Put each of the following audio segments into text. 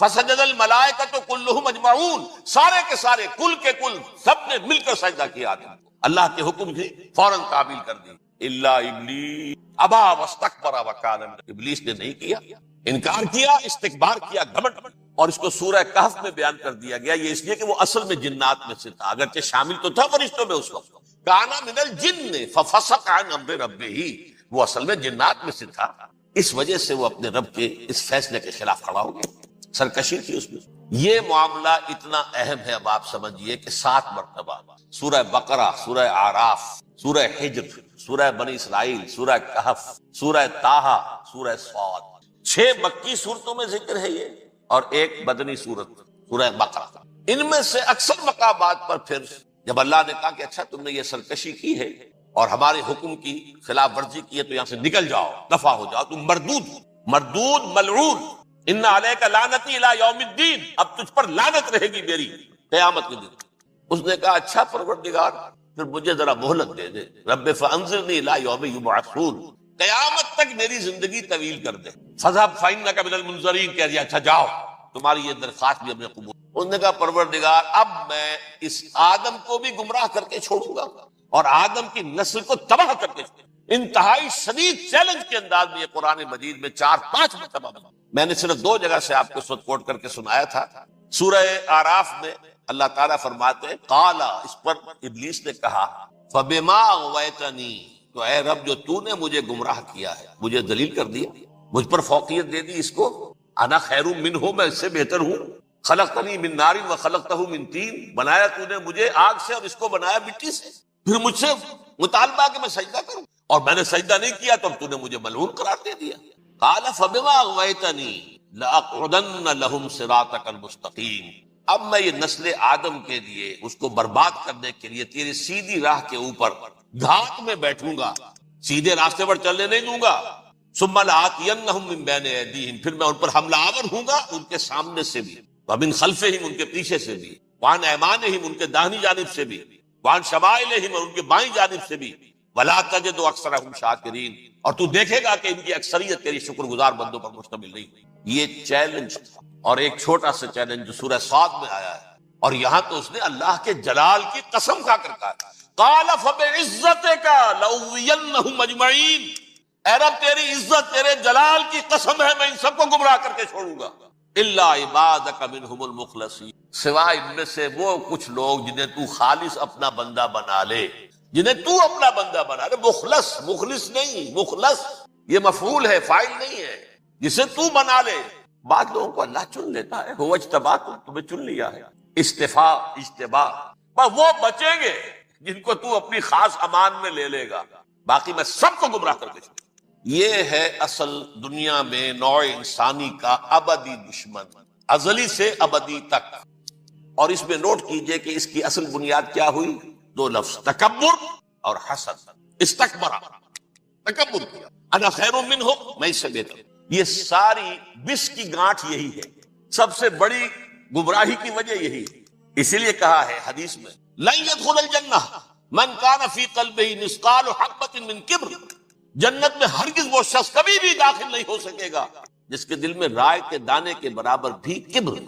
فسجد الملائکۃ کلہم اجمعون، سارے کے سارے کل کے کل سب نے مل کر سجدہ کیا آدم کو، اللہ کے حکم سے فوراً تعمیل کر دی، الا ابلیس ابا واستکبر وکان، ابلیس نے نہیں کیا، انکار کیا، استکبار کیا، گھمنڈ۔ اور اس کو سورہ کہف میں بیان کر دیا گیا، یہ اس لیے کہ وہ اصل میں جنات میں سے تھا، اگرچہ شامل تو تھا فرشتوں میں اس وقت، کانا من الجن ففسق عن امر ربہ، وہ اصل میں جنات میں سے تھا، اس وجہ سے وہ اپنے رب کے اس فیصلے کے خلاف کھڑا ہو گیا، سرکشی تھی اس میں۔ یہ معاملہ اتنا اہم ہے، اب آپ سمجھیے کہ 7 مرتبہ سورہ بقرہ، سورہ اعراف، سورہ حجر، سورہ بنی اسرائیل، سورہ کہف، سورہ طٰہٰ، سورہ صاد، 6 مکی صورتوں میں ذکر ہے یہ، اور ایک بدنی صورت سورہ بقرہ۔ ان میں سے اکثر مقامات پر پھر جب اللہ نے کہا کہ اچھا تم نے یہ سرکشی کی ہے اور ہمارے حکم کی خلاف ورزی کی ہے تو یہاں سے نکل جاؤ، دفع ہو جاؤ، تم مردود ملعون، ان علیک لعنتی الی یوم الدین، اب تجھ پر لعنت رہے گی میری قیامت کے دن۔ اس نے کہا اچھا پروردگار پھر مجھے ذرا مہلت دے دے، رب فانظرنی الی یوم یبعثون، قیامت تک میری زندگی طویل کر دے، فذهب فانک من المنظرین، کہہ دیا اچھا جاؤ، تمہاری یہ درخواست بھی ہم نے قبول۔ اس نے کہا پروردگار اب میں اس آدم کو بھی گمراہ کر کے چھوڑوں گا اور آدم کی نسل کو تباہ کر کے چھوڑوں گا۔ انتہائی شدید چیلنج کے انداز میں یہ قرآن مجید میں 4-5 مرتبہ بنا۔ میں نے صرف 2 جگہ سے آپ کو اس وقت کوٹ کر کے سنایا تھا۔ سورہ اعراف میں اللہ تعالیٰ فرماتے ہیں قالا، اس پر ابلیس نے کہا فبما اغویتنی، تو اے رب جو تو نے مجھے گمراہ کیا ہے، مجھے ذلیل کر دیا، مجھ پر فوقیت دے دی اس کو، انا خیر منہ، میں اس سے بہتر ہوں، خلقتنی من نار وخلقتہ من طین، بنایا تو نے مجھے آگ سے اور اس کو بنایا مٹی سے، پھر مجھ سے مطالبہ کہ میں سجدہ کروں، اور میں نے سجدہ نہیں کیا تو اب تو نے مجھے ملعون قرار دے دیا۔ قال فبما اغویتنی لاقعدن لهم صراطک المستقیم، اب میں یہ نسل آدم کے لیے اس کو برباد کرنے کے لیے تیری سیدھی راہ کے اوپر گھات میں بیٹھوں گا، سیدھے راستے پر چلنے نہیں دوں گا، ثم لآتینہم من بین ایدیہم، پھر میں ان پر حملہ آور ہوں گا ان کے سامنے سے بھی، ومن خلفہم ان کے پیچھے سے بھی، وعن ایمانہم ان کے داہنی جانب سے بھی، وعن شمائلہم اور ان کے بائیں جانب سے بھی، ولا تجد اکثرہم شاکرین، اور تو دیکھے گا کہ ان کی اکثریت تیری شکر گزار بندوں پر مشتمل نہیں ہوئی۔ یہ چیلنج تھا، اور ایک چھوٹا سا چیلنج جو سورہ صاد میں آیا ہے، اور یہاں تو اس نے اللہ کے جلال کی قسم کھا کر کہا قال فبعزتک لأغوینہم اجمعین، اے رب تیری عزت تیرے جلال کی قسم ہے میں ان سب کو گمراہ کر کے چھوڑوں گا، الا عبادک منہم المخلصین، سوائے ان میں سے وہ کچھ لوگ جنہیں تو خالص اپنا بندہ بنا لے، جنہیں تو اپنا بندہ بنا لے، مخلص نہیں، مخلص یہ مفعول ہے، فاعل نہیں ہے، جسے تو بنا لے۔ بعض لوگوں کو اللہ چن لیتا ہے، هو اجتباکم، تمہیں چن لیا ہے، استفاء اجتباء، وہ بچیں گے جن کو تو اپنی خاص امان میں لے لے گا، باقی میں سب کو گمراہ کر کے چھوڑوں۔ یہ ہے اصل دنیا میں نوع انسانی کا ابدی دشمن، ازلی سے ابدی تک۔ اور اس میں نوٹ کیجئے کہ اس کی اصل بنیاد کیا ہوئی؟ 2 لفظ، تکبر اور حسد۔ استکبر، تکبر کیا، انا خیر منہ، میں اس سے بہتر۔ یہ ساری بس کی گانٹھ یہی ہے، سب سے بڑی گمراہی کی وجہ یہی ہے۔ اسی لیے کہا ہے حدیث میں لن يدخل الجنہ من کان فی قلبہ مثقال حبۃ من کبر، جنت میں ہرگز وہ شخص کبھی بھی داخل نہیں ہو سکے گا جس کے دل میں رائے کے دانے کے برابر بھی کبر،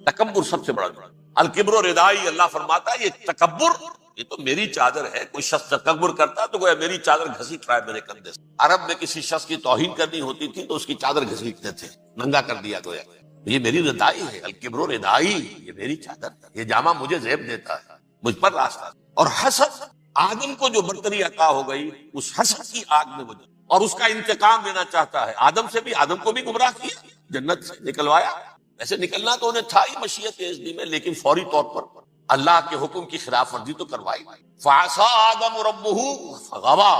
تکبر سب سے بڑا۔ الکبر ردائی، اللہ فرماتا ہے یہ تکبر یہ تو میری چادر ہے، کوئی شخص تکبر کرتا تو گویا میری چادر گھسیٹ رہا ہے میرے کندھے سے۔ عرب میں کسی شخص کی توہین کرنی ہوتی تھی تو اس کی چادر گھسیٹتے تھے، ننگا کر دیا گویا، یہ میری ردائی ہے، الکبر ردائی، یہ میری چادر ہے، یہ جامہ مجھے زیب دیتا ہے، مجھ پر راستہ۔ اور حسد، آدم کو جو برتری عطا ہو گئی اس حسد کی آگ میں وجہ، اور اس کا انتقام لینا چاہتا ہے۔ آدم سے بھی، آدم کو بھی گمراہ کیا، جنت سے نکلوایا، ویسے نکلنا تو انہیں تھا ہی مشیت اذن میں، لیکن فوری طور پر اللہ کے حکم کی خلاف ورزی تو کروائی۔ فعصى آدم ربہ فغوى،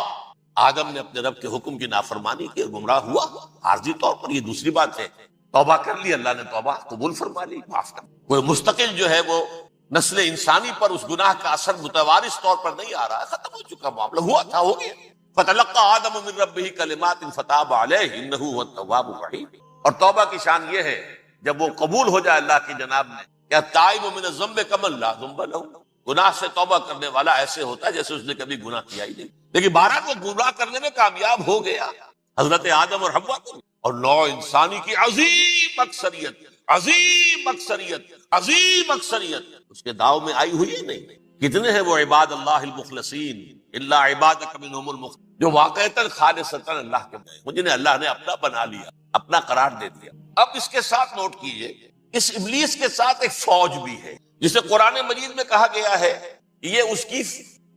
آدم نے اپنے رب کے حکم کی نافرمانی کی اور گمراہ ہوا عارضی طور پر۔ یہ دوسری بات ہے، توبہ کر لی، اللہ نے توبہ قبول فرما لی، معاف کر۔ کوئی مستقل جو ہے وہ نسل انسانی پر اس گناہ کا اثر متوارث طور پر نہیں آ رہا ہے، ختم ہو چکا معاملہ، ہوا تھا ہو گیا۔ فتلقى آدم من ربہ کلمات فتاب علیہ انہ هو التواب الرحیم۔ اور توبہ کی شان یہ ہے جب وہ قبول ہو جائے اللہ کی جناب میں، کیا تائب من الذنب کمن لا ذنب له، گناہ سے توبہ کرنے والا ایسے ہوتا ہے جیسے اس نے کبھی گناہ کیا ہی نہیں، لیکن بہرحال وہ گناہ کرنے میں کامیاب ہو گیا، حضرت آدم اور حوا کو۔ اور نوع انسانی کی عظیم اکثریت عظیم اکثریت اس کے داؤ میں آئی ہوئی ہے نہیں. کتنے ہیں وہ عباد اللہ المخلصین الا عبادک منہم المخلصین جو واقعتاً خالصتاً اللہ کے ہیں، جنہیں اللہ نے اپنا بنا لیا، اپنا قرار دے دیا. اب اس کے ساتھ نوٹ کیجئے، اس ابلیس کے ساتھ ایک فوج بھی ہے جسے قرآن مجید میں کہا گیا ہے یہ اس کی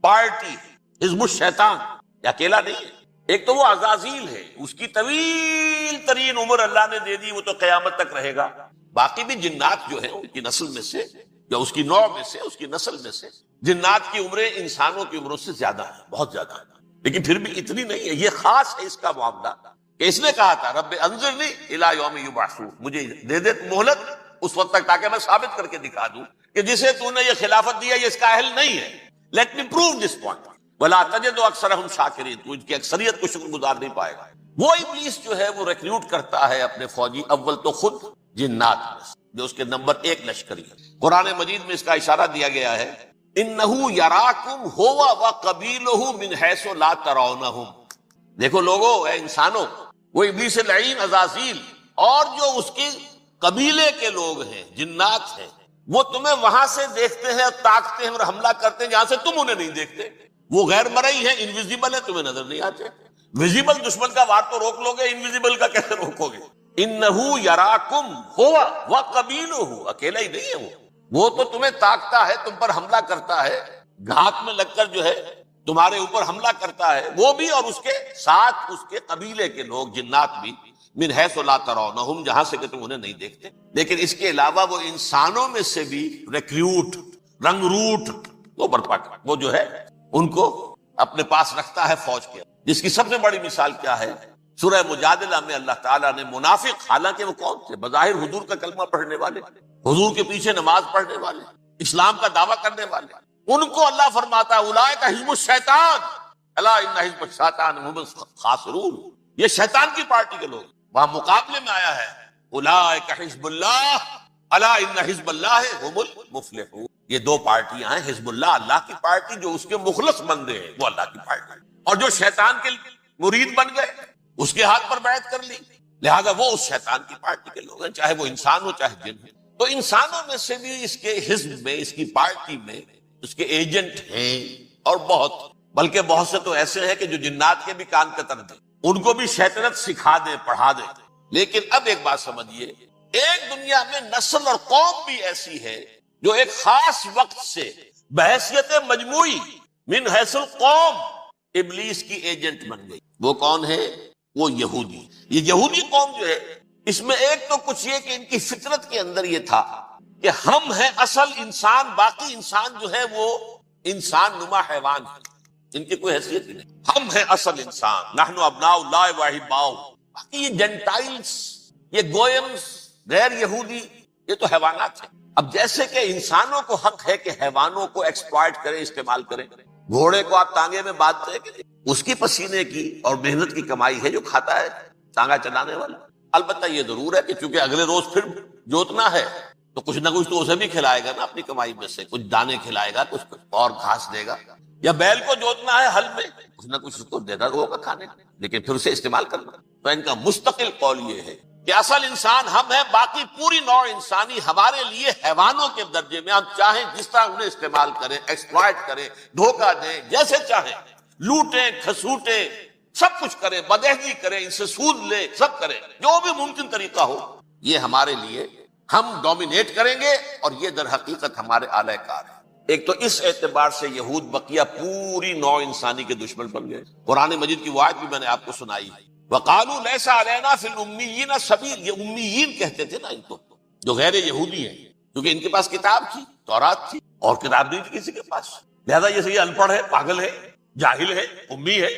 پارٹی حزب الشیطان، یہ اکیلا نہیں ہے. ایک تو وہ عزازیل ہے، اس کی طویل ترین عمر اللہ نے دے دی، وہ تو قیامت تک رہے گا. باقی بھی جنات جو ہیں ان کی نسل میں سے یا اس کی نوع میں سے، اس کی نسل میں سے جنات کی عمریں انسانوں کی عمروں سے زیادہ ہیں، بہت زیادہ ہیں. لیکن پھر بھی اتنی نہیں ہے. یہ خاص ہے اس کا معاملہ کہ اس نے کہا تھا رب انظرنی الی یوم یبعثون، مجھے دے دے مہلت اس وقت تک تاکہ میں ثابت کر کے دکھا دوں کہ جسے تو نے یہ خلافت دیا یہ اس کا اہل نہیں ہے. Let me prove this point ولا تجد اکثرهم شاکرین، تو ان کی اکثریت کو شکر گزار نہیں پائے گا. وہ ابلیس جو ہے وہ ریکروٹ کرتا ہے اپنے فوجی، اول تو خود جنات میں سے جو اس کے نمبر 1 لشکری ہے. قرآن مجید میں اس کا اشارہ دیا گیا ہے انہو یراکم ہوا وقبیلہ من حیث لا ترونہم. دیکھو لوگو، اے انسانوں، وہ ابلیس لعین عزازیل اور جو اس کے قبیلے کے لوگ ہیں، جنات ہیں، وہ تمہیں وہاں سے دیکھتے ہیں اور تاکتے ہیں اور حملہ کرتے ہیں جہاں سے تم انہیں نہیں دیکھتے. وہ غیر مرئی ہیں، انویزیبل ہیں، تمہیں نظر نہیں آتے. ویزیبل دشمن کا وار تو روک لو گے، انویزیبل کا کیسے روکو گے؟ انہو یراکم ہوا وقبیلہ، اکیلا ہی نہیں ہے وہ تو تمہیں تاکتا ہے، تم پر حملہ کرتا ہے، گھات میں لگ کر جو ہے تمہارے اوپر حملہ کرتا ہے، وہ بھی اور اس کے ساتھ اس کے قبیلے کے لوگ جنات بھی، من حیث لا ترونہم، جہاں سے کہ تم انہیں نہیں دیکھتے. لیکن اس کے علاوہ وہ انسانوں میں سے بھی ریکریوٹ، رنگ روٹ وہ برپا کر، وہ جو ہے ان کو اپنے پاس رکھتا ہے فوج کے. جس کی سب سے بڑی مثال کیا ہے؟ سورہ مجادلہ میں اللہ تعالیٰ نے منافق، حالانکہ وہ کون تھے؟ بظاہر حضور کا کلمہ پڑھنے والے، حضور کے پیچھے نماز پڑھنے والے، اسلام کا دعویٰ کرنے والے، ان کو اللہ فرماتا ہے اولئک حزب الشیطان الا ان حزب الشیطان هم الخاسرون. یہ شیطان کی پارٹی کے لوگ. وہاں مقابلے میں آیا ہے اولئک حزب اللہ الا ان حزب اللہ هم المفلحون. یہ دو پارٹیاں ہیں، حزب اللہ اللہ کی پارٹی جو اس کے مخلص بندے ہیں وہ اللہ کی پارٹی، اور جو شیطان کے مرید بن گئے اس کے ہاتھ پر بیعت کر لی، لہذا وہ اس شیطان کی پارٹی کے لوگ ہیں، چاہے وہ انسان ہو چاہے جن ہو. تو انسانوں میں سے بھی اس کے حزب میں، اس کی پارٹی میں اس کے ایجنٹ ہیں، اور بہت، بلکہ بہت سے تو ایسے ہیں کہ جو جنات کے بھی کان کتر دیں، ان کو بھی شیطنت سکھا دیں، پڑھا دیں. لیکن اب ایک بات سمجھیے، ایک دنیا میں نسل اور قوم بھی ایسی ہے جو ایک خاص وقت سے بحیثیت مجموعی من حیث القوم ابلیس کی ایجنٹ بن گئی. وہ کون ہے؟ وہ یہودی. یہ یہودی قوم جو ہے، اس میں ایک تو کچھ یہ کہ ان کی فطرت کے اندر یہ تھا کہ ہم ہیں اصل انسان، باقی انسان جو ہے وہ انسان نما حیوان ہے، ان کی کوئی حیثیت ہی نہیں. ہم ہیں اصل انسان، نحن ابناء اللہ و احباؤہ. باقی یہ جنٹائلز، یہ گوئمز، غیر یہودی، یہ تو حیوانات ہیں. اب جیسے کہ انسانوں کو حق ہے کہ حیوانوں کو ایکسپلائٹ کریں، استعمال کریں. گھوڑے کو آپ تانگے میں باندھتے ہیں کہ اس کی پسینے کی اور محنت کی کمائی ہے جو کھاتا ہے تانگا چلانے والا. البتہ یہ ضرور ہے کہ چونکہ اگلے روز پھر جوتنا ہے تو کچھ نہ کچھ تو اسے بھی کھلائے گا نا، اپنی کمائی میں سے کچھ دانے کھلائے گا، کچھ اور گھاس دے گا. یا بیل کو جوتنا ہے ہل میں، کچھ نہ کچھ اس کو دیتا ہوگا کھانے، لیکن پھر اسے استعمال کرنا. تو ان کا مستقل قول یہ ہے کہ اصل انسان ہم ہیں، باقی پوری نوع انسانی ہمارے لیے حیوانوں کے درجے میں. ہم چاہیں جس طرح انہیں استعمال کریں، ایکسپلائٹ کریں، دھوکہ دیں، جیسے چاہیں لوٹیں، کھسوٹیں، سب کچھ کریں، بدہضی کریں، ان سے سود لیں، سب کریں، جو بھی ممکن طریقہ ہو. یہ ہمارے لیے، ہم ڈومینیٹ کریں گے، اور یہ در حقیقت ہمارے اعلی کار ہے. ایک تو اس اعتبار سے یہود بقیہ پوری نوع انسانی کے دشمن بن گئے. قرآن مجید کی وہ آیت بھی میں نے آپ کو سنائی. وقالوا لیس علینا فی الامیین سبیل. یہ امیین کہتے تھے نا ان کو، جو غیر یہودی ہیں، کیونکہ ان کے پاس کتاب تھی، تورات تھی، اور کتاب نہیں تھی کسی کے پاس. لہذا یہ ان پڑھ ہے، پاگل ہے، جاہل ہے، امی ہے.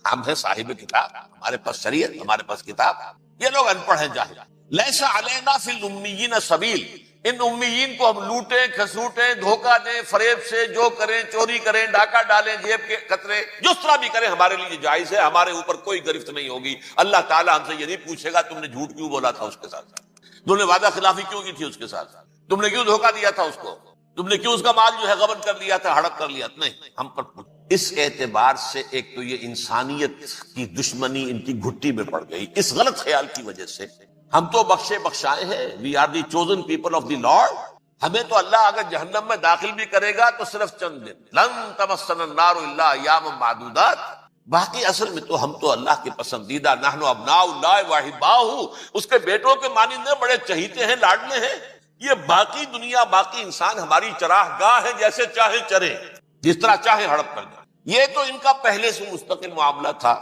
ہم ہیں صاحب کتاب، ہمارے پاس شریعت، ہمارے پاس کتاب. یہ لوگ ان پڑھ ہیں، جاہل. لیس علینا فی الامیین سبیل. ان امیین کو ہم لوٹیں، کھسوٹیں، دھوکہ دیں، فریب سے جو کریں، چوری کریں، ڈاکہ ڈالیں، جیب کے قطرے، جس طرح بھی کریں ہمارے لیے جائز ہے، ہمارے اوپر کوئی گرفت نہیں ہوگی. اللہ تعالیٰ ہم سے یہ نہیں پوچھے گا تم نے جھوٹ کیوں بولا تھا اس کے ساتھ، تم نے وعدہ خلافی کیوں کی تھی اس کے ساتھ، تم نے کیوں دھوکہ دیا تھا اس کو، تم نے کیوں اس کا مال جو ہے غبن کر لیا تھا، ہڑپ کر لیا. نہیں، ہم پر. اس اعتبار سے ایک تو یہ انسانیت کی دشمنی ان کی گھٹی میں پڑ گئی. اس غلط خیال کی وجہ سے ہم تو بخشے بخشائے ہیں، we are the chosen people of the Lord. ہمیں تو اللہ اگر جہنم میں داخل بھی کرے گا تو صرف چند دن، لن تمسنا النار الا ایام معدودات. باقی اصل میں تو ہم تو اللہ کے پسندیدہ، نحن ابناء اللہ واحباہ، اس کے بیٹوں کے مانند بڑے چہیتے ہیں، لاڈلے ہیں. یہ باقی دنیا، باقی انسان ہماری چراہ گاہ ہے، جیسے چاہے چرے، جس طرح چاہے ہڑپ کر جائے. یہ تو ان کا پہلے سے مستقل معاملہ تھا.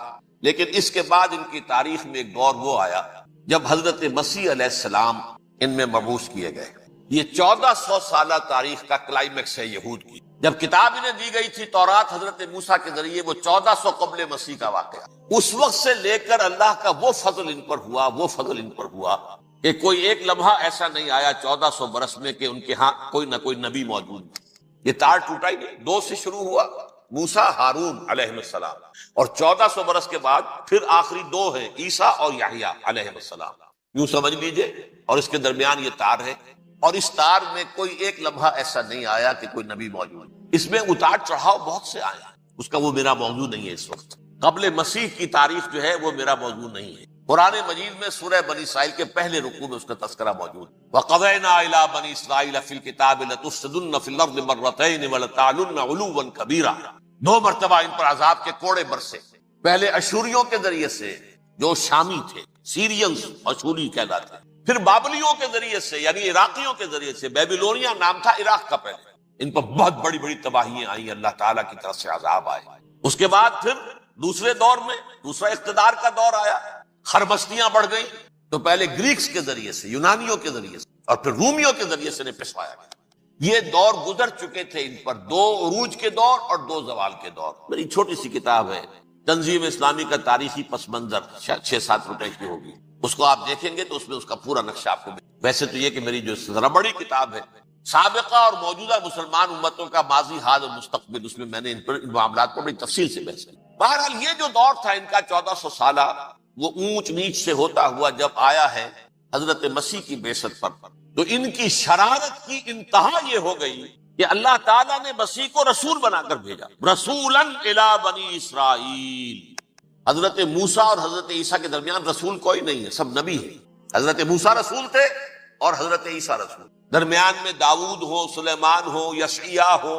لیکن اس کے بعد ان کی تاریخ میں ایک دور وہ آیا جب حضرت مسیح علیہ السلام ان میں مبعوث کیے گئے. یہ 1400 سالہ تاریخ کا کلائمیکس ہے یہود کی. جب کتاب انہیں دی گئی تھی تورات حضرت موسیٰ کے ذریعے، وہ 1400 قبل مسیح کا واقعہ. اس وقت سے لے کر اللہ کا وہ فضل ان پر ہوا، وہ فضل ان پر ہوا کہ کوئی ایک لمحہ ایسا نہیں آیا 1400 برس میں کہ ان کے ہاں کوئی نہ کوئی نبی موجود. یہ تار ٹوٹا ہی نہیں. 2 سے شروع ہوا، موسیٰ ہارون علیہ السلام، اور 1400 برس کے بعد پھر آخری 2 ہیں، عیسیٰ اور یحییٰ علیہ السلام. یوں سمجھ لیجئے. اور اس کے درمیان یہ تار ہے، اور اس تار میں کوئی ایک لمحہ ایسا نہیں آیا کہ کوئی نبی موجود. اس میں اتار چڑھاؤ بہت سے آیا، اس کا وہ میرا موضوع نہیں ہے. اس وقت قبل مسیح کی تاریخ جو ہے وہ میرا موضوع نہیں ہے. قرآن مجید میں سورہ بنی اسرائیل کے پہلے رکوع میں اس کا تذکرہ موجود. وَقَضَيْنَا إِلَىٰ بَنِي إِسْرَائِيلَ فِي الْكِتَابِ لَتُفْسِدُنَّ فِي الْأَرْضِ مَرَّتَيْنِ وَلَتَعْلُنَّ عُلُوًّا كَبِيرًا. 2 مرتبہ ان پر عذاب کے کوڑے برسے. پہلے اشوریوں کے ذریعے سے جو شامی تھے، سیرینز اشوری کہلاتے ہیں. پھر بابلیوں کے ذریعے سے، یعنی عراقیوں کے ذریعے سے. بیبیلونیا نام تھا عراق کا پہلے. ان پر بہت بڑی بڑی تباہیاں آئیں، اللہ تعالیٰ کی طرف سے عذاب آئے. اس کے بعد پھر دوسرے دور میں دوسرا اقتدار کا دور آیا، خربستیاں بڑھ گئیں. تو پہلے گریکس کے ذریعے سے، یونانیوں کے ذریعے سے، اور پھر رومیوں کے ذریعے سے پسوایا گیا. یہ دور گزر چکے تھے ان پر، 2 عروج کے دور اور 2 زوال کے دور. میری چھوٹی سی کتاب ہے تنظیم اسلامی کا تاریخی پس منظر، شاید 6-7 روپے کی ہوگی. اس کو آپ دیکھیں گے تو اس میں اس کا پورا نقشہ آپ کو. ویسے تو یہ کہ میری جو ذرا بڑی کتاب ہے سابقہ اور موجودہ مسلمان امتوں کا ماضی، حال اور مستقبل، اس میں میں نے ان معاملات پر بڑی تفصیل سے بحث کی. بہرحال یہ جو دور تھا ان کا 1400 سالہ، وہ اونچ نیچ سے ہوتا ہوا جب آیا ہے حضرت مسیح کی بعثت پر، تو ان کی شرارت کی انتہا یہ ہو گئی کہ اللہ تعالیٰ نے مسیح کو رسول بنا کر بھیجا. رسولاً الی بنی اسرائیل. حضرت موسیٰ اور حضرت عیسیٰ کے درمیان رسول کوئی نہیں ہے، سب نبی ہیں. حضرت موسیٰ رسول تھے اور حضرت عیسیٰ رسول. درمیان میں داؤد ہو، سلیمان ہو، یشعیاء ہو،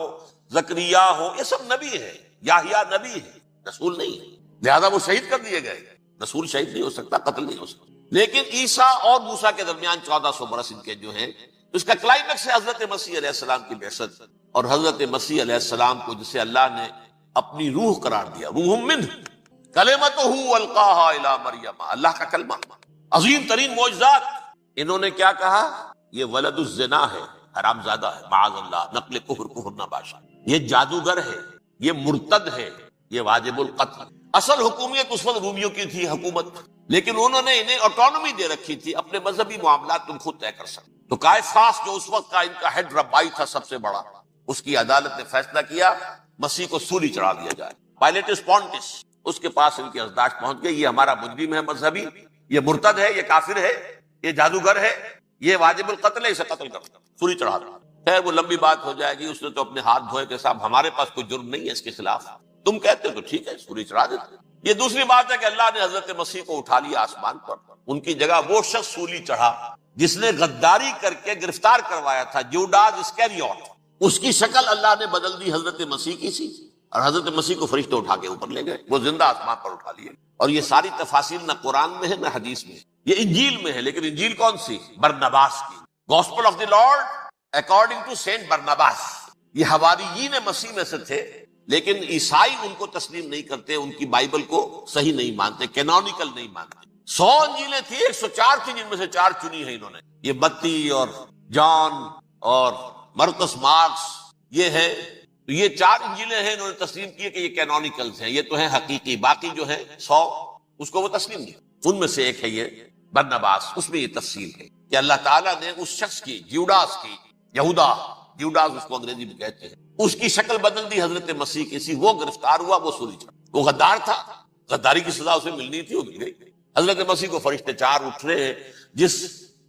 زکریا ہو، یہ سب نبی ہیں. یحییٰ نبی ہے، رسول نہیں ہے. لہذا وہ شہید کر دیے گئے. رسول شہید نہیں ہو سکتا، قتل نہیں ہو سکتا. لیکن عیسیٰ اور موسیٰ کے درمیان 1400 برس ان کے جو ہیں، اس کا کلائمیکس ہے حضرت مسیح علیہ السلام کی بعثت. اور حضرت مسیح علیہ السلام کو جسے اللہ نے اپنی روح قرار دیا، روح منہ، کلمتہ القاہا الی مریم، اللہ کا کلمہ. عظیم ترین معجزات. انہوں نے کیا کہا؟ یہ ولد الزنا ہے، حرام زادہ ہے، معاذ اللہ، نقل کفر نہ باشا، یہ جادوگر ہے، یہ مرتد ہے، یہ واجب القتل. اصل حکومت اس وقت رومیوں کی تھی حکومت، لیکن انہوں نے انہیں آٹونومی دے رکھی تھی، اپنے مذہبی معاملات تم خود طے کر سکتے. تو کائفاس جو اس وقت کا ان کا ہیڈ ربائی تھا سب سے بڑا، اس کی عدالت نے فیصلہ کیا مسیح کو سولی چڑھا دیا جائے. پائلیٹس پونٹس، اس کے پاس ان کی ارزداشت پہنچ گئی، یہ ہمارا مجرم ہے مذہبی، یہ مرتد ہے، یہ کافر ہے، یہ جادوگر ہے، یہ واجب القتل ہے، اسے قتل کر دو، سولی چڑھا دو. خیر وہ لمبی بات ہو جائے گی. اس نے تو اپنے ہاتھ دھوئے کہ صاحب ہمارے پاس کوئی جرم نہیں ہے اس کے خلاف، تم کہتے ہو تو ٹھیک ہے، سولی چڑھا دیتے. یہ دوسری بات ہے کہ اللہ نے حضرت مسیح کو اٹھا لیا آسمان پر. ان کی جگہ وہ شخص سولی چڑھا جس نے غداری کر کے گرفتار کروایا تھا، جوڈاس اسکیریوٹ. اس کی شکل اللہ نے بدل دی حضرت مسیح کی سی، اور حضرت مسیح کو فرشتے اٹھا کے اوپر لے گئے، وہ زندہ آسمان پر اٹھا لیے. اور یہ ساری تفاصیل نہ قرآن میں ہے نہ حدیث میں ہے، یہ انجیل میں ہے. لیکن انجیل کون سی؟ برنباس کی، gospel of the Lord according to Saint Barnabas. یہ حواریین مسیح میں سے تھے، لیکن عیسائی ان کو تسلیم نہیں کرتے، ان کی بائبل کو صحیح نہیں مانتے، کینونیکل نہیں مانتے. 100 انجیلیں تھی، 104 تھی، جن میں سے 4 چنی ہیں انہوں نے. یہ متی اور جان اور مرکس مارکس یہ ہے. تو یہ 4 انجیلیں ہیں، انہوں نے تسلیم کیے کہ یہ کینونیکلز ہیں، یہ تو ہیں حقیقی. باقی جو ہے 100 اس کو وہ تسلیم نہیں. ان میں سے ایک ہے یہ برنباس. اس میں یہ تفصیل ہے کہ اللہ تعالیٰ نے اس شخص کی، جیوڈاس کی، یہودا جیوڈاس اس کو انگریزی میں کہتے ہیں، اس کی شکل بدل دی حضرت مسیح کی سی. وہ گرفتار ہوا، وہ سولی چڑھا. وہ غدار تھا، غداری کی سزا اسے ملنی تھی، وہ مل گئی. حضرت مسیح کو فرشتے 4 اٹھ رہے ہیں. جس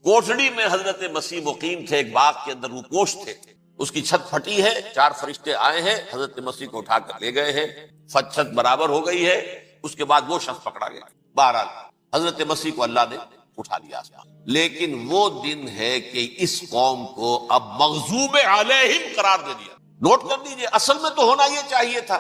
کوٹڑی میں حضرت مسیح مقیم تھے، ایک باغ کے اندر وہ کوش تھے، اس کی چھت پھٹی ہے. 4 فرشتے آئے ہیں، حضرت مسیح کو اٹھا کر لے گئے ہیں. چھت برابر ہو گئی ہے. اس کے بعد وہ شخص پکڑا گیا. بہرحال حضرت مسیح کو اللہ نے اٹھا لیا آسمان. لیکن وہ دن ہے کہ اس قوم کو اب مغضوب علیہم قرار دے دیا. نوٹ کر دیجئے، اصل میں تو ہونا یہ چاہیے تھا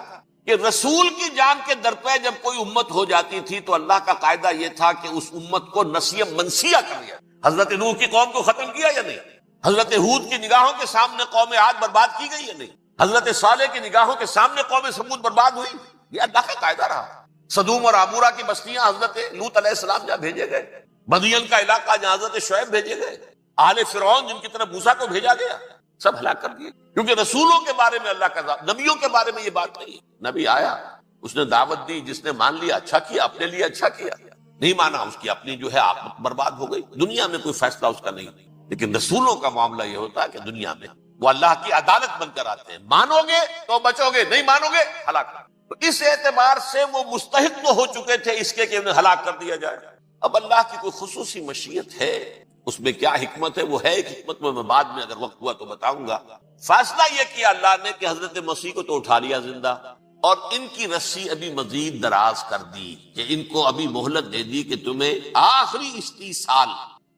کہ رسول کی جان کے درپے جب کوئی امت ہو جاتی تھی تو اللہ کا قاعدہ یہ تھا کہ اس امت کو نسیہ منسیہ کر دیا. حضرت نوح کی قوم کو ختم کیا یا نہیں؟ حضرت ہود کی نگاہوں کے سامنے قوم عاد برباد کی گئی یا نہیں؟ حضرت صالح کی نگاہوں کے سامنے قوم سمود برباد ہوئی. یہ اللہ کا قاعدہ رہا. سدوم اور عمورہ کی بستیاں حضرت لوط علیہ السلام جہاں بھیجے گئے، مدین کا علاقہ جہاں حضرت شعیب بھیجے گئے، آل فرعون جن کی طرف موسیٰ کو بھیجا گیا، سب ہلاک کر دیے. کیونکہ رسولوں کے بارے میں اللہ کا نبیوں کے بارے میں یہ بات نہیں ہے. نبی آیا، اس نے دعوت دی، جس نے مان لیا اچھا کیا، اپنے لیے اچھا کیا، نہیں مانا اس کی اپنی جو ہے آخرت برباد ہو گئی. دنیا میں کوئی فیصلہ اس کا نہیں. لیکن رسولوں کا معاملہ یہ ہوتا ہے کہ دنیا میں وہ اللہ کی عدالت بن کر آتے ہیں. مانو گے تو بچو گے، نہیں مانو گے ہلاک. تو اس اعتبار سے وہ مستحق تو ہو چکے تھے اس کے کہ انہیں ہلاک کر دیا جائے. اب اللہ کی کوئی خصوصی مشیت ہے، اس میں کیا حکمت ہے وہ ہے ایک حکمت، میں بعد میں اگر وقت ہوا تو بتاؤں گا. فیصلہ یہ کیا اللہ نے کہ حضرت مسیح کو تو اٹھا لیا زندہ، اور ان کی رسی ابھی مزید دراز کر دی، کہ ان کو ابھی مہلت دے دی کہ تمہیں آخری 30 سال،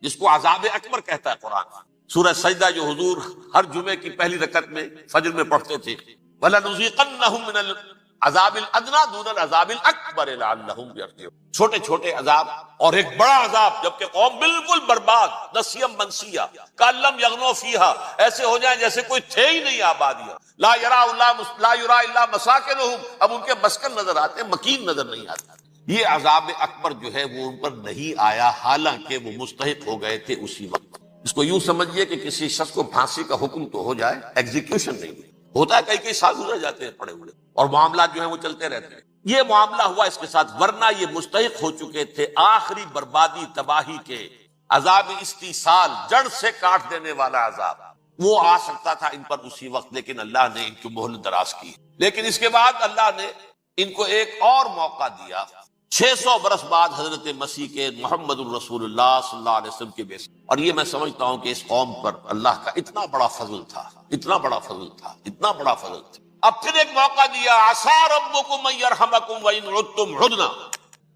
جس کو عذاب اکبر کہتا ہے قرآن. سورہ سجدہ جو حضور ہر جمعے کی پہلی رکعت میں فجر میں پڑھتے تھے، وَلَنُذِيقَنَّهُم مِّنَ الْعَذَابِ الْأَدْنَىٰ دُونَ الْعَذَابِ الْأَكْبَرِ لَعَلَّهُمْ يَرْجِعُونَ. چھوٹے چھوٹے عذاب اور ایک بڑا عذاب، جبکہ قوم بالکل برباد، نسیہ منسیہ، کأن لم یغنوا فیہا، ایسے ہو جائیں جیسے کوئی تھے ہی نہیں آبادیاں. لا یرا الا مساکنہم، اب ان کے مسکن نظر آتے، مکین نظر نہیں آتا. یہ عذاب اکبر جو ہے وہ ان پر نہیں آیا، حالانکہ وہ مستحق ہو گئے تھے اسی وقت. اس کو یوں سمجھیے کہ کسی شخص کو پھانسی کا حکم تو ہو جائے، ایگزیکیوشن نہیں ہوتا ہے. کئی سال گزر جاتے ہیں پڑے ہوئے، اور معاملات جو ہیں وہ چلتے رہتے ہیں. یہ معاملہ ہوا اس کے ساتھ، ورنہ یہ مستحق ہو چکے تھے آخری بربادی تباہی کے. عذاب استیصال، جڑ سے کاٹ دینے والا عذاب، وہ آ سکتا تھا ان پر اسی وقت، لیکن اللہ نے ان کی مہلت دراز کی. لیکن اس کے بعد اللہ نے ان کو ایک اور موقع دیا. 600 برس بعد حضرت مسیح کے محمد الرسول اللہ صلی اللہ علیہ وسلم کے بیس. اور یہ میں سمجھتا ہوں کہ اس قوم پر اللہ کا اتنا بڑا فضل تھا، اتنا بڑا فضل تھا، اتنا بڑا فضل تھا. اب پھر ایک موقع دیا، عسیٰ ربکم ان یرحمکم وان عدتم عدنا.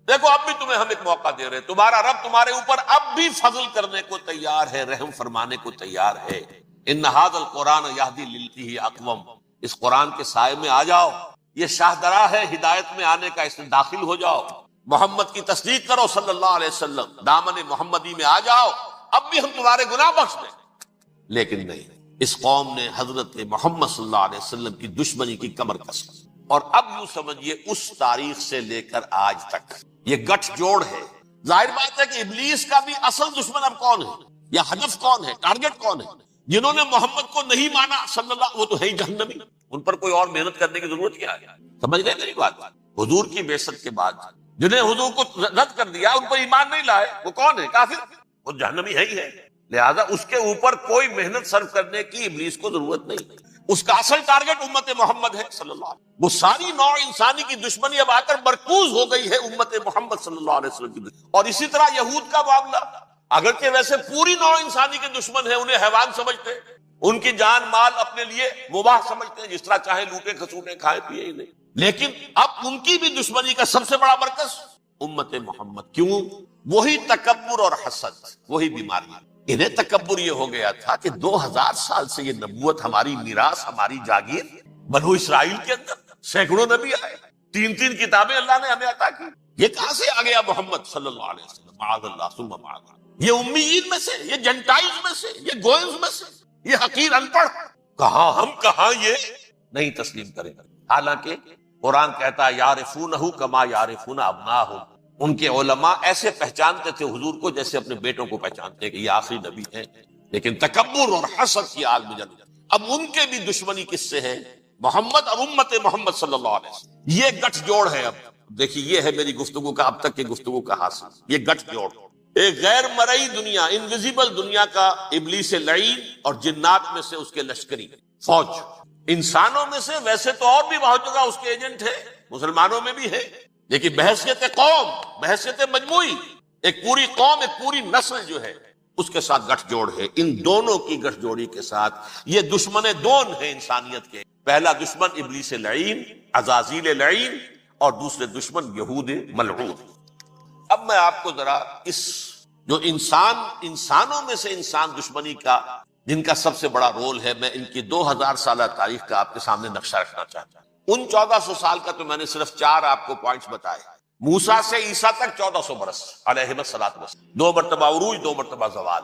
دیکھو اب بھی تمہیں ہم ایک موقع دے رہے، تمہارا رب تمہارے اوپر اب بھی فضل کرنے کو تیار ہے، رحم فرمانے کو تیار ہے. ان ھذا القرآن یہدی للتی ہی اقوم. اس قرآن کے سائے میں آ جاؤ، یہ شاہدرا ہے ہدایت میں آنے کا، اس میں داخل ہو جاؤ، محمد کی تصدیق کرو صلی اللہ علیہ وسلم، دامن محمدی میں آ جاؤ، اب بھی ہم تمہارے گناہ بخش دیں. لیکن نہیں، اس قوم نے حضرت محمد صلی اللہ علیہ وسلم کی دشمنی کی کمر کسی. اور اب یوں سمجھیے اس تاریخ سے لے کر آج تک یہ گٹھ جوڑ ہے. ظاہر بات ہے کہ ابلیس کا بھی اصل دشمن اب کون ہے، یا ہدف کون ہے، ٹارگٹ کون ہے؟ جنہوں نے محمد کو نہیں مانا صلی اللہ، وہ تو ہے ہی جہنمی. ان پر کوئی اور محنت کرنے کی ضرورت کیا ہے؟ سمجھ رہے میری بات؟ حضور کی بعثت کے بعد جنہیں حضور کو رد کر دیا، ان پر ایمان نہیں لائے، وہ کون ہے؟ کافر، وہ جہنمی ہے ہی ہے. لہذا اس کے اوپر کوئی محنت صرف کرنے کی ابلیس کو ضرورت نہیں. اس کا اصل ٹارگٹ امت محمد ہے صلی اللہ علیہ وسلم. وہ ساری نوع انسانی کی دشمنی اب آ کر مرکوز ہو گئی ہے امت محمد صلی اللہ علیہ وسلم کی دشمنی. اور اسی طرح یہود کا معاملہ، اگرچہ ویسے پوری نوع انسانی کے دشمن ہیں، انہیں حیوان سمجھتے، ان کی جان مال اپنے لیے مباح سمجھتے ہیں، جس طرح چاہے لوٹے کھسوٹے کھائے پیے ہی نہیں. لیکن اب ان کی بھی دشمنی کا سب سے بڑا مرکز امت محمد. کیوں؟ وہی تکبر اور حسد، وہی بیماری. انہیں تکبر یہ ہو گیا تھا کہ 2000 سال سے یہ نبوت ہماری میراث، ہماری جاگیر. بنو اسرائیل کے اندر سینکڑوں نبی آئے، 3 کتابیں اللہ نے ہمیں عطا کی. یہ کہاں سے آ گیا محمد صلی اللہ علیہ وسلم؟ معاذ اللہ ثم معاذ اللہ. یہ امیین میں سے، یہ جنٹائلز میں سے، یہ گوئنز میں سے، یہ حقیر ان پڑھ. کہاں ہم، کہاں یہ نہیں تسلیم کریں. حالانکہ قرآن کہتا ہے یعرفونہ کما یعرفون ابناہم. ان کے علماء ایسے پہچانتے تھے حضور کو جیسے اپنے بیٹوں کو پہچانتے کہ یہ آخری نبی ہیں. لیکن تکبر اور حسد کی آگ میں جل گئے. اب ان کے بھی دشمنی کس سے ہے؟ محمد اور امت محمد صلی اللہ علیہ وسلم. یہ گٹھ جوڑ ہے. اب دیکھیے، یہ ہے میری گفتگو کا اب تک کی گفتگو کا حاصل. یہ گٹھ جوڑ، ایک غیر مرئی دنیا، انویزیبل دنیا کا ابلیس لعین اور جنات میں سے اس کے لشکری فوج. انسانوں میں سے ویسے تو اور بھی بہت جگہ اس کے ایجنٹ ہے، مسلمانوں میں بھی ہے، لیکن بحیثیت قوم، بحیثیت مجموعی، ایک پوری قوم، ایک پوری نسل جو ہے اس کے ساتھ گٹھ جوڑ ہے. ان دونوں کی گٹھ جوڑی کے ساتھ یہ دشمن دون ہیں انسانیت کے. پہلا دشمن ابلیس لعین، عزازیل لعین، اور دوسرے دشمن یہود ملعون. اب میں آپ کو ذرا اس جو انسانوں میں سے انسان دشمنی کا جن کا سب سے بڑا رول ہے، میں ان کی 2000 سالہ تاریخ کا آپ کے سامنے نقشہ رکھنا چاہتا ہوں۔ ان 1400 سال کا تو میں نے صرف 4 آپ کو پوائنٹس بتائے۔ موسیٰ سے عیسیٰ تک 1400 برس علیہ الصلوۃ والسلام، 2 مرتبہ عروج، 2 مرتبہ زوال،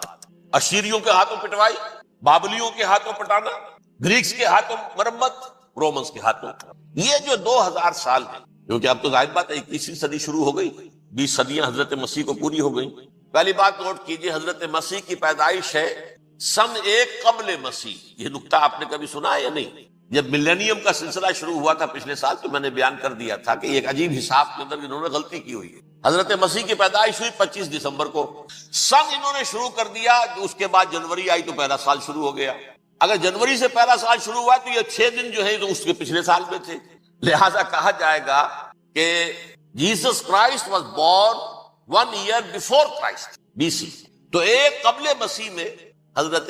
اشیریوں کے ہاتھوں پٹوائی، بابلیوں کے ہاتھوں پٹانا، گریکس کے ہاتھوں مرمت، رومنس کے ہاتھوں۔ یہ جو 2000 سال ہیں، کیونکہ اب تو ظاہر بات ہے 21ویں صدی شروع ہو گئی، 20 صدیاں حضرت مسیح کو پوری ہو گئی۔ پہلی بات نوٹ کیجئے، حضرت مسیح کی پیدائش ہے سن 1 قبل مسیح۔ یہ نکتہ آپ نے کبھی سنا ہے یا نہیں؟ جب ملینیم کا سلسلہ شروع ہوا تھا پچھلے سال، تو میں نے بیان کر دیا تھا کہ ایک عجیب حساب کے اندر انہوں نے غلطی کی ہوئی ہے۔ حضرت مسیح کی پیدائش ہوئی 25 دسمبر کو، سن انہوں نے شروع کر دیا، اس کے بعد جنوری آئی تو پہلا سال شروع ہو گیا۔ اگر جنوری سے پہلا سال شروع ہوا تو یہ 6 دن جو ہے تو اس کے پچھلے سال میں تھے، لہذا کہا جائے گا کہ Jesus Christ was born 1 year before Christ BC۔ تو 1 قبل مسیح میں حضرت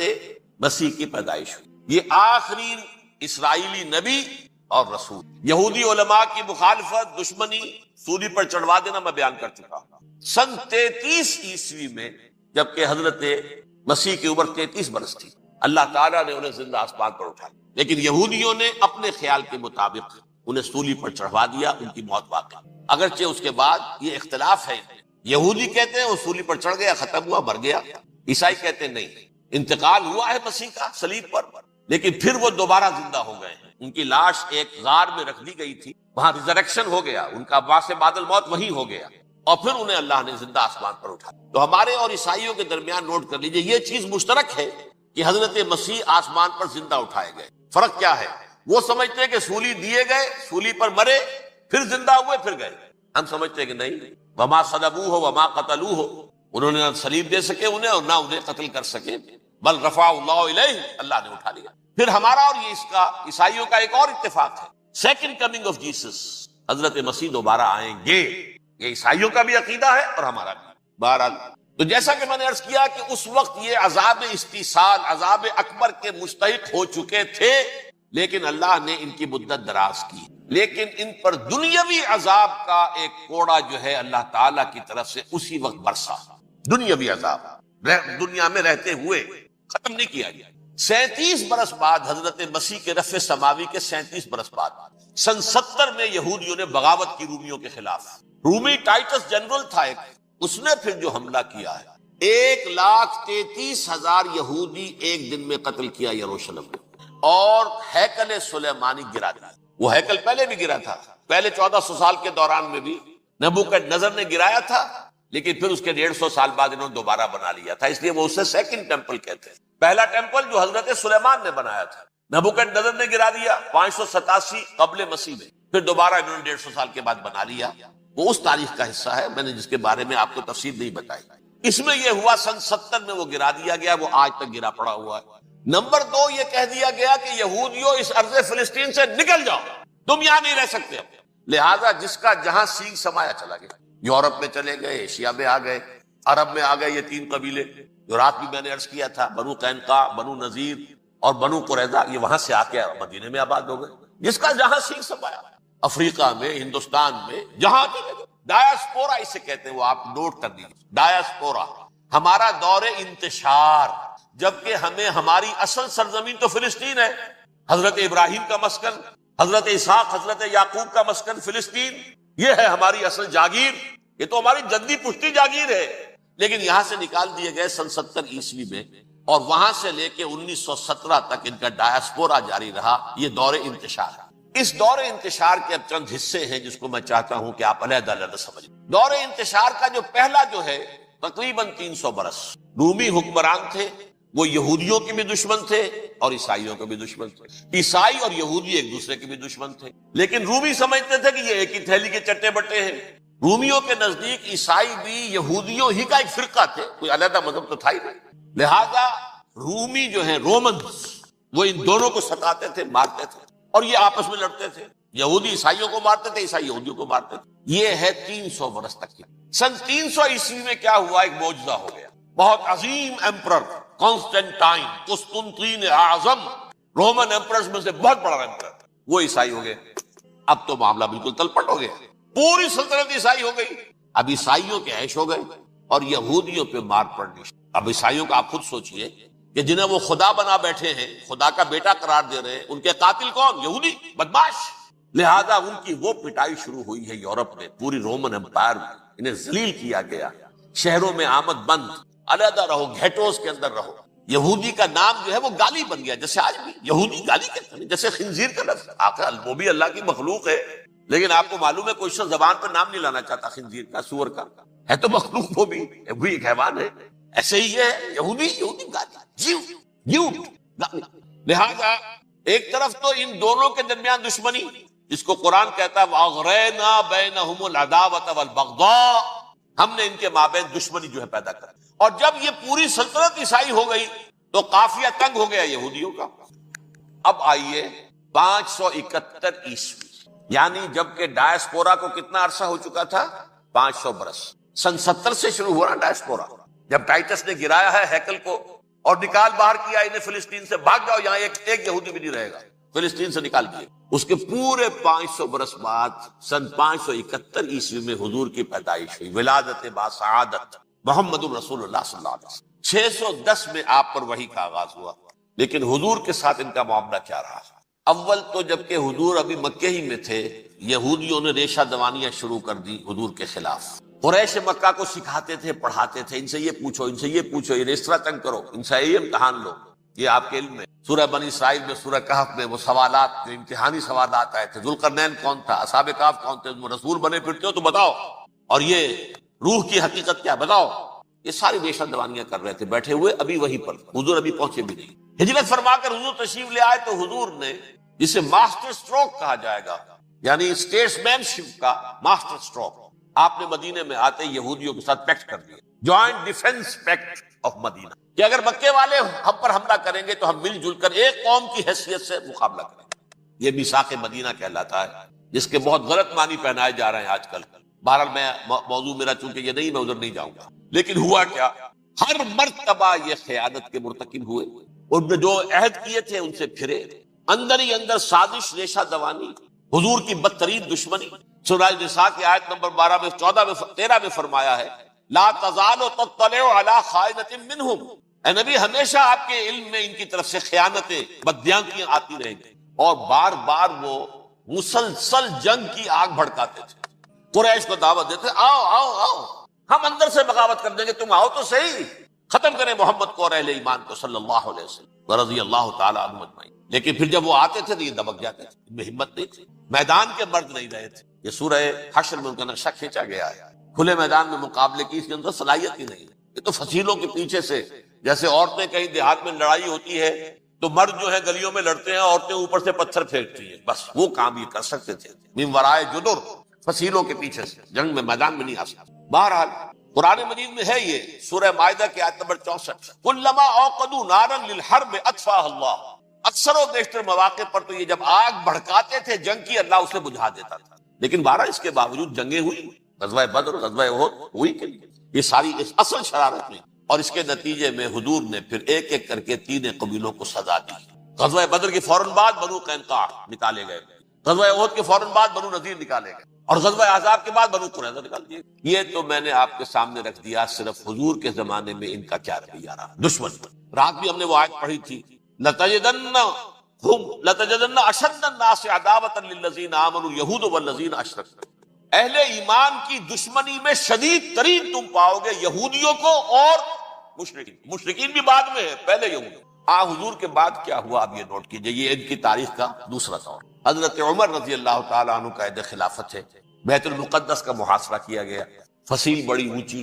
مسیح کی پیدائش ہوئی۔ یہ آخری اسرائیلی نبی اور رسول۔ یہودی علماء کی مخالفت، دشمنی، سولی پر چڑھوا دینا میں بیان کر چکا ہوں۔ سن 33 عیسوی میں جبکہ حضرت مسیح کی عمر 33 برس تھی، اللہ تعالیٰ نے انہیں زندہ آسمان پر اٹھایا، لیکن یہودیوں نے اپنے خیال کے مطابق انہیں سولی پر چڑھوا دیا، ان کی موت واقع۔ اگرچہ اس کے بعد یہ اختلاف ہے، یہودی کہتے ہیں وہ سولی پر چڑھ گیا، ختم ہوا، مر گیا، عیسائی کہتے ہیں نہیں، انتقال ہوا ہے مسیح کا صلیب پر، لیکن پھر وہ دوبارہ زندہ ہو گئے ہیں۔ ان کی لاش ایک غار میں رکھ دی گئی تھی، وہاں ریزریکشن ہو گیا، ان کا باعث بعد الموت وہی ہو گیا، اور پھر انہیں اللہ نے زندہ آسمان پر اٹھایا۔ تو ہمارے اور عیسائیوں کے درمیان نوٹ کر لیجئے، یہ چیز مشترک ہے کہ حضرت مسیح آسمان پر زندہ اٹھائے گئے۔ فرق کیا ہے؟ وہ سمجھتے ہیں کہ سولی دیے گئے، سولی پر مرے، پھر زندہ ہوئے، پھر گئے۔ ہم سمجھتے ہیں کہ نہیں، وما صلبوہ وما قتلوہ، انہوں نے نہ صلیب دے سکے انہیں اور نہ انہیں قتل کر سکے، بل رفع اللہ الیہ، اللہ نے اٹھا لیا۔ پھر ہمارا اور یہ اس کا عیسائیوں کا ایک اور اتفاق ہے، سیکنڈ کمنگ آف جیسس، حضرت مسیح دوبارہ آئیں گے، یہ عیسائیوں کا بھی عقیدہ ہے اور ہمارا بھی۔ بہرحال تو جیسا کہ میں نے عرض کیا کہ اس وقت یہ عذاب استیصال، عذاب اکبر کے مستحق ہو چکے تھے، لیکن اللہ نے ان کی مدت دراز کی، لیکن ان پر دنیاوی عذاب کا ایک کوڑا جو ہے اللہ تعالیٰ کی طرف سے اسی وقت برسا۔ دنیاوی عذاب دنیا میں رہتے ہوئے ختم نہیں کیا گیا۔ 37 برس بعد حضرت مسیح کے رفع سماوی کے 37 برس بعد سن 70 میں یہودیوں نے بغاوت کی رومیوں کے خلاف۔ رومی ٹائٹس جنرل تھا ایک، اس نے پھر جو حملہ کیا ہے، 1,33,000 یہودی ایک دن میں قتل کیا یروشلم میں، اور ہیکل سلیمانی گرا دیا۔ وہ ہیکل پہلے بھی گرا تھا، پہلے 1400 سال کے دوران میں بھی نبوکدنضر نے گرایا تھا، لیکن پھر اس کے 150 سال بعد انہوں نے دوبارہ بنا لیا تھا، اس لیے وہ اسے سیکنڈ ٹیمپل کہتے ہیں۔ پہلا ٹیمپل جو حضرت سلیمان نے بنایا تھا، نبوکدنضر نے گرا دیا 587 قبل مسیح میں، پھر دوبارہ انہوں نے 150 سال کے بعد بنا لیا۔ وہ اس تاریخ کا حصہ ہے، میں نے جس کے بارے میں آپ کو تفصیل نہیں بتائی۔ اس میں یہ ہوا سن 70 میں وہ گرا دیا گیا، وہ آج تک گرا پڑا ہوا ہے۔ نمبر 2 یہ کہہ دیا گیا کہ یہودیوں اس ارض فلسطین سے نکل جاؤ، تم یہاں نہیں رہ سکتے، لہذا جس کا جہاں سینگ سمایا چلا گیا، یورپ میں چلے گئے، ایشیا میں آ گئے، عرب میں آ گئے، یہ 3 قبیلے جو رات بھی میں نے عرض کیا تھا، بنو قینقاع، بنو نذیر اور بنو قریظہ، یہ وہاں سے آ کے مدینے میں آباد ہو گئے، جس کا جہاں سینگ سمایا، افریقہ میں، ہندوستان میں، جہاں بھی ڈایاسپورا اسے کہتے ہیں، وہ آپ نوٹ کر دیجیے، ڈایاسپورا ہمارا دور انتشار، جبکہ ہمیں ہماری اصل سرزمین تو فلسطین ہے، حضرت ابراہیم کا مسکن، حضرت اسحاق، حضرت یعقوب کا مسکن فلسطین، یہ ہے ہماری اصل جاگیر، یہ تو ہماری جدی پشتی جاگیر ہے، لیکن یہاں سے نکال دیے گئے سن 70 عیسوی میں، اور وہاں سے لے کے 1917 تک ان کا ڈایاسپورا جاری رہا، یہ دور انتشار۔ اس دور انتشار کے اب چند حصے ہیں جس کو میں چاہتا ہوں کہ آپ علیحدہ علیحدہ سمجھیں۔ دور انتشار کا جو پہلا جو ہے تقریباً 300 برس رومی حکمران تھے، وہ یہودیوں کے بھی دشمن تھے اور عیسائیوں کے بھی دشمن تھے، عیسائی اور یہودی ایک دوسرے کے بھی دشمن تھے، لیکن رومی سمجھتے تھے کہ یہ ایک ہی تھیلی کے چٹے بٹے ہیں۔ رومیوں کے نزدیک عیسائی بھی یہودیوں ہی کا ایک فرقہ تھے، کوئی علیحدہ مذہب تو تھا ہی نہیں، لہذا رومی جو ہیں رومنز، وہ ان دونوں کو ستاتے تھے، مارتے تھے، اور یہ آپس میں لڑتے تھے، یہودی عیسائیوں کو مارتے تھے، عیسائی یہودیوں کو مارتے تھے۔ یہ ہے 300 برس تک کی۔ سن 300 عیسوی میں کیا ہوا، ایک معجزہ ہو گیا، بہت عظیم ایمپرر کانسٹینٹائن، قسطنطین اعظم، رومن ایمپررز میں سے بہت بڑا ایمپرر، وہ عیسائی ہو گئے۔ اب تو معاملہ بالکل تلپٹ ہو گیا، پوری سلطنت عیسائی ہو گئی، اب عیسائیوں کے عیش ہو گئے، اور یہودیوں پہ مار پڑنی. اب عیسائیوں کا آپ خود سوچئے کہ جنہیں وہ خدا بنا بیٹھے ہیں، خدا کا بیٹا قرار دے رہے ہیں، ان کے قاتل کون؟ یہودی بدماش. لہذا ان کی وہ پٹائی شروع ہوئی ہے یورپ میں، پوری رومن امپائر میں انہیں ذلیل کیا گیا. شہروں میں آمد بند، علیحدہ رہو، گھیٹوز کے اندر رہو. یہودی کا نام جو ہے وہ گالی بن گیا، جیسے آج بھی یہودی گالی کہتے ہیں، جیسے خنزیر کا لفظ. آخر وہ بھی اللہ کی مخلوق ہے، لیکن آپ کو معلوم ہے کوئی شخص زبان پر نام نہیں لانا چاہتا خنزیر کا، سور کا. ہے تو مخلوق، وہ بھی ایک حیوان ہے. ایسے ہی ہے یہودی گالی، گالی. لہذا ایک طرف تو ان دونوں کے درمیان دشمنی، جس کو قرآن کہتا ہے وَأَغْرَيْنَا بَيْنَهُمُ الْعَدَاوَةَ وَالْبَغْضَاءَ، ہم نے ان کے مابین دشمنی جو ہے پیدا کر. اور جب یہ پوری سلطنت عیسائی ہو گئی تو قافیہ تنگ ہو گیا یہودیوں کا. اب آئیے 571 عیسوی، یعنی جبکہ ڈائسپورا کو کتنا عرصہ ہو چکا تھا؟ 500 برس. سن 70 سے شروع ہوا نا ڈائسپورا، جب ٹائٹس نے گرایا ہے ہیکل کو اور نکال باہر کیا انہیں فلسطین سے، بھاگ جاؤ یہاں ایک یہودی بھی نہیں رہے گا، فلسطین سے نکال دیے. اس کے پورے 500 برس بعد سن 571 عیسوی میں حضور کی پیدائش ہوئی، ولادت باسعادت محمد رسول اللہ صلی اللہ علیہ وسلم. 610 میں آپ پر وحی کا آغاز ہوا. لیکن حضور کے ساتھ ان کا معاملہ کیا رہا؟ اول تو جبکہ حضور ابھی مکے ہی میں تھے، یہودیوں نے ریشہ دوانیاں شروع کر دی حضور کے خلاف. قریش مکہ کو سکھاتے تھے، پڑھاتے تھے، ان سے یہ پوچھو، ان سے یہ پوچھو، یہ اس طرح تنگ کرو، ان سے یہ امتحان لو. یہ آپ کے علم میں سورہ بنی اسرائیل میں، سورہ کہف میں وہ سوالات، جو امتحانی سوالات آئے تھے، ذوالقرنین کون تھا، اصحاب کہف کون تھے، تم رسول بنے پھرتے ہو تو بتاؤ، اور یہ روح کی حقیقت کیا بتاؤ. یہ ساری ریشہ دوانیاں کر رہے تھے بیٹھے ہوئے ابھی وہی پر. حضور ابھی پہنچے بھی نہیں. ہجرت فرما کر حضور تشریف لے آئے تو حضور نے جسے ماسٹر سٹروک کہا جائے گا، یعنی اسٹیٹس مین شپ کا ماسٹر سٹروک، آپ نے مدینے میں آتے یہودیوں کے ساتھ پیکٹ کر دیا، جوائنٹ ڈیفنس پیکٹ آف مدینہ، کہ اگر مکے والے ہم پر حملہ کریں گے تو ہم مل جل کر ایک قوم کی حیثیت سے مقابلہ کریں گے. یہ میثاق مدینہ کہلاتا ہے، جس کے بہت غلط معنی پہنائے جا رہے ہیں آج کل. بہرحال میں موضوع میرا چونکہ یہ نہیں، میں ادھر نہیں جاؤں گا. لیکن ہوا کیا؟ ہر مرتبہ یہ خیانت کے مرتکب ہوئے، ان نے جو عہد کیے تھے ان سے پھرے. اندر ہی اندر سازش، ریشہ دوانی، حضور کی بدترین دشمنی. سورہ نساء کی آیت نمبر 12 میں 14 میں 13 میں فرمایا ہے لا تزال تطلع علی خائنۃ منہم، اے نبی ہمیشہ آپ کے علم میں ان کی طرف سے خیانتیں، بددیانتیاں آتی رہیں گی. اور بار بار وہ مسلسل جنگ کی آگ بھڑکاتے تھے. قریش کو دعوت دیتے، آؤ آؤ آؤ، ہم اندر سے بغاوت کر دیں گے، تم آؤ تو صحیح، ختم کریں محمد کو اور اہل ایمان کو صلی اللہ علیہ وسلم رضی اللہ تعالی عنہ اجمعین. لیکن پھر جب وہ آتے تھے تو یہ دبک جاتے تھے، ان میں ہمت نہیں تھی، میدان کے مرد نہیں رہے تھے. یہ سورہ حشر میں ان کا نقشہ کھینچا گیا ہے. کھلے میدان میں مقابلے کی اس کے اندر صلاحیت ہی نہیں ہے. یہ تو فصیلوں کے پیچھے سے، جیسے عورتیں کہیں دیہات میں لڑائی ہوتی ہے تو مرد جو ہے گلیوں میں لڑتے ہیں، عورتیں اوپر سے پتھر پھینکتی ہیں، بس وہ کام یہ کر سکتے تھے. من ورائے جدر، فصیلوں کے پیچھے سے، جنگ میں میدان میں نہیں آ سکتے. بہرحال قرآن مجید میں ہے یہ سورہ مائدہ کی آیت نمبر 64، کلما اوقدوا نارا للحرب اطفاها اللہ. اکثر و بیشتر مواقع پر تو یہ جب آگ بھڑکاتے تھے جنگ کی، اللہ اسے بجھا دیتا تھا. لیکن بہرحال اس کے باوجود جنگیں ہوئی، غزوہ بدر، غزوہ احد ہوئی کہ نہیں. یہ ساری اس اصل شرارت ہوئی، اور اس کے نتیجے میں حضور نے پھر ایک ایک کر کے 3 قبیلوں کو سزا دی. غزوہ بدر کے فوراً بعد بنو قینقاع نکالے گئے، غزوہ احد کے فوراً بعد بنو نذیر نکالے گئے، اور غزوہ احزاب کے بعد بنو قریظہ نکال دیے. یہ تو میں نے آپ کے سامنے رکھ دیا صرف حضور کے زمانے میں ان کا کیا رویہ رہا. دشمن رات بھی ہم نے وہ آیت پڑھی تھی، لَتَجِدَنَّ أَشَدَّ النَّاسِ عَدَاوَةً لِلَّذِينَ آمَنُوا الْيَهُودُ وَالَّذِينَ أَشْرَكُوا. اہل ایمان کی دشمنی میں شدید ترین تم پاؤ گے یہودیوں کو اور مشرکین. مشرکین بھی بعد میں ہے، پہلے یہود. حضور کے بعد کیا ہوا اب یہ نوٹ کیجئے، یہ ان کی تاریخ کا دوسرا دور. حضرت عمر رضی اللہ تعالیٰ عنہ کا عہد خلافت ہے. بیت المقدس کا محاصرہ کیا گیا، فصیل بڑی اونچی،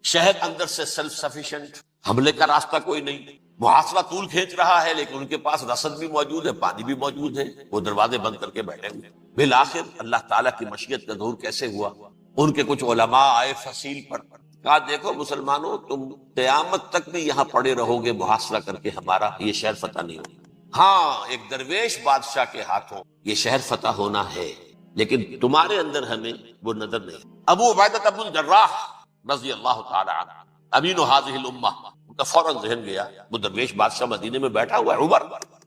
شہر اندر سے سیلف سفیشینٹ، حملے کا راستہ کوئی نہیں، محاصرہ طول کھینچ رہا ہے، لیکن ان کے پاس رسد بھی موجود ہے، پانی بھی موجود ہے، وہ دروازے بند کر کے بیٹھے ہوئے. بالآخر اللہ تعالیٰ کی مشیت کا ظہور کیسے ہوا؟ ان کے کچھ علماء آئے فصیل پر، کہا دیکھو مسلمانوں، تم قیامت تک بھی یہاں پڑے رہو گے محاصرہ کر کے، ہمارا یہ شہر فتح نہیں ہوگا. ہاں ایک درویش بادشاہ کے ہاتھوں یہ شہر فتح ہونا ہے، لیکن تمہارے اندر ہمیں وہ نظر نہیں. ابو عبیدہ بن الجراح رضی اللہ تعالی عنہ، امین هذه الامہ، ان کا فوراً ذہن گیا وہ درویش بادشاہ مدینے میں بیٹھا ہوا ہے عمر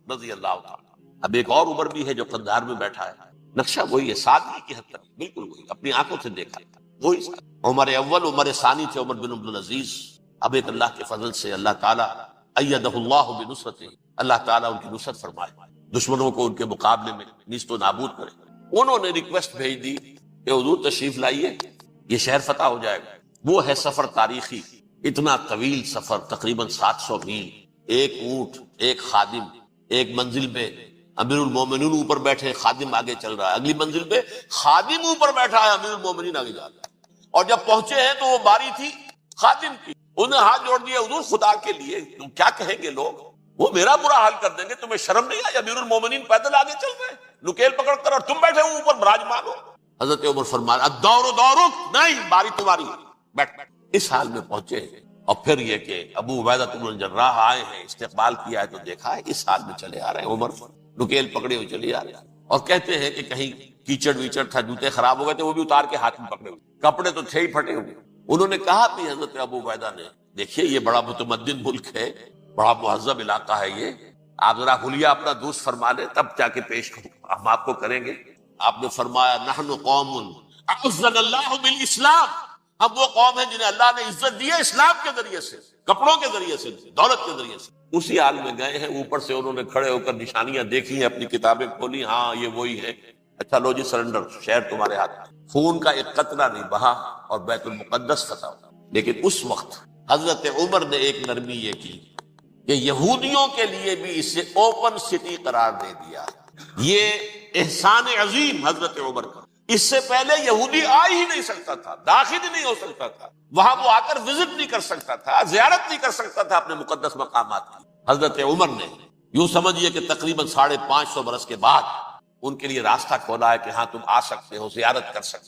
رضی اللہ تعالی. اب ایک اور عمر بھی ہے جو قندھار میں بیٹھا ہے. نقشہ وہی ہے، سادگی کی حد تک بالکل وہی، اپنی آنکھوں سے دیکھا. وہی عمر اول عمر ثانی تھے عمر بن عبدالعزیز. اب ایک اللہ کے فضل سے اللہ تعالیٰ ایدہ اللہ بنصرتہ، اللہ تعالیٰ ان کی نصرت فرمائے، دشمنوں کو ان کے مقابلے میں نیست و نابود کرے. انہوں نے ریکویسٹ بھیج دی کہ حضور تشریف لائیے، یہ شہر فتح ہو جائے گا. وہ ہے سفر تاریخی، اتنا طویل سفر، تقریباً 700 میل، ایک اونٹ، ایک خادم، ایک منزل پہ امیر المومنین اوپر بیٹھے، خادم آگے چل رہا ہے، اگلی منزل پہ خادم اوپر بیٹھا ہے، امیر المومنین آگے جا رہا ہے. اور جب پہنچے ہیں تو وہ باری تھی خادم کی، انہیں ہاتھ جوڑ دیا، حضور خدا کے لیے تم کیا کہیں گے لوگ، وہ میرا برا حال کر دیں گے، تمہیں شرم نہیں آئی؟ امیر المومنین پیدل آگے چل رہے ہیں نکیل پکڑ کر، اور تم بیٹھے ہو اوپر براجمان ہو. حضرت عمر فرمایا الدور دورک، نہیں باری تمہاری، بیٹھ. اس حال میں پہنچے. اور پھر یہ کہ ابو عبیدہ بن الجراح آئے ہیں، استقبال کیا ہے تو دیکھا ہے اس حال میں چلے آ رہے ہیں. عمر نکیل پکڑے ہوئے چلے آ رہے ہیں، اور کہتے ہیں کہ کہیں کیچڑ ویچڑ تھا، جوتے خراب ہو گئے تھے، وہ بھی اتار کے ہاتھ میں پکڑے ہوئے، کپڑے تو تھے ہی پھٹے ہوئے. انہوں نے کہا بھی حضرت ابو عبیدہ نے، دیکھیے یہ بڑا متمدن ملک ہے، بڑا مہذب علاقہ ہے، یہ آپ ذرا حلیہ اپنا دوست فرما لیں تب جا کے پیش ہم آپ کو کریں گے. آپ نے فرمایا نحن قوم اعزنا اللہ بالاسلام، ہم وہ قوم ہیں جنہیں اللہ نے عزت دی ہے اسلام کے ذریعے سے، کپڑوں کے ذریعے سے، دولت کے ذریعے سے. اسی حال میں گئے ہیں، اوپر سے انہوں نے کھڑے ہو کر نشانیاں دیکھی ہیں، اپنی کتابیں کھولی، ہاں یہ وہی ہے. اچھا لو جی سرنڈر، شہر تمہارے ہاتھ میں. خون کا ایک قطرہ نہیں بہا اور بیت المقدس فتح ہوا. لیکن اس وقت حضرت عمر نے ایک نرمی یہ کی کہ یہودیوں کے لیے بھی اسے اوپن سٹی قرار دے دیا. یہ احسان عظیم حضرت عمر کا. اس سے پہلے یہودی آ ہی نہیں سکتا تھا، داخل ہی نہیں ہو سکتا تھا، وہاں وہ آ کر وزٹ نہیں کر سکتا تھا، زیارت نہیں کر سکتا تھا اپنے مقدس مقامات کی. حضرت عمر نے یوں سمجھیے کہ تقریباً 550 برس کے بعد ان کے لیے راستہ کھولا ہے کہ ہاں تم آ سکتے ہو، زیارت کر سکتے